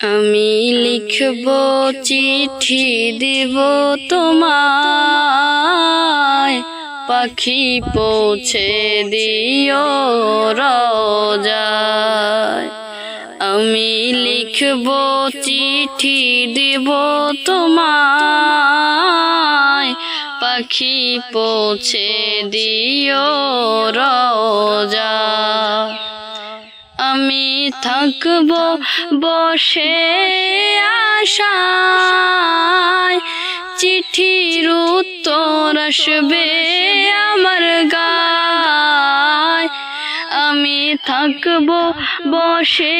আমি লিখব চিঠি দিব তোমায়, পাখি পৌঁছে দিও রোজায়। আমি লিখব চিঠি দিব তোমায়, পাখি পৌঁছে দিও রোজায়। আমি থাকব বসে আশায়, চিঠির উত্তর আসবে আমার গায়। আমি থাকব বসে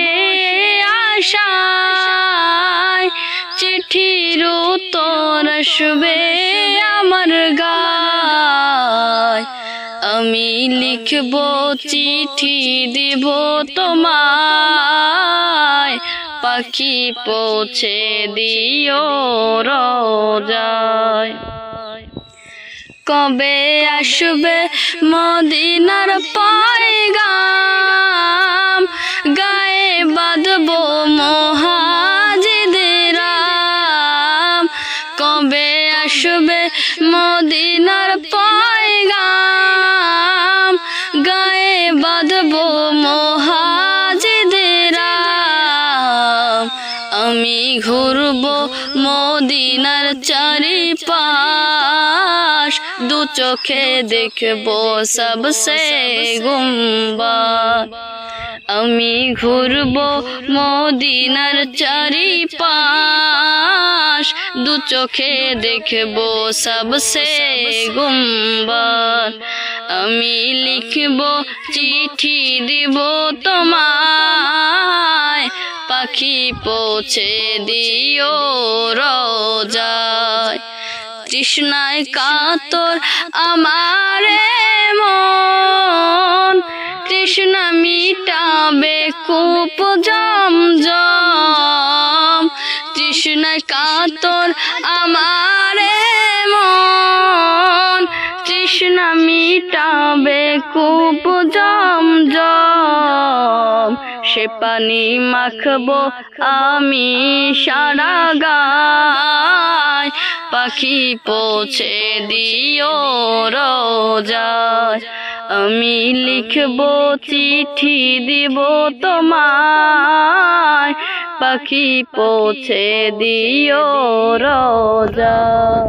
আশায়, চিঠির উত্তর আসবে আমার গায়। আমি লিখব চিঠি দিব তোমায়, পাখি পৌঁছে দিও রোজায়। কবে আসবে মদিনার পয়গাম, গায়ে বাঁধব মুহাজিরেরাম। কবে আসবে মদিনার পয়গাম, গায়ে বাঁধব মুহাজিরেরাম। আমি ঘুরব মদিনার চারিপাশ, দু চোখে দেখব সবসে গুম্বাদ। আমি ঘুরব মদিনার চারিপাশ, দু চোখে দেখব সবসে গুম্বাদ। আমি লিখব চিঠি দিব তোমায়, পাখি পৌঁছে দিও রোজায়। তৃষ্ণায় কাতর আমার মন, তৃষ্ণা মিটাবে কূপ জমজম। তৃষ্ণায় কাতর আমার মন, তৃষ্ণা মিটাবে কূপ জমজম। সে পানি মাখব আমি সারা গায়, পাখি পৌঁছে দিও রোজায়। আমি লিখব চিঠি দিব তোমায়, পাখি পৌঁছে দিও রোজায়।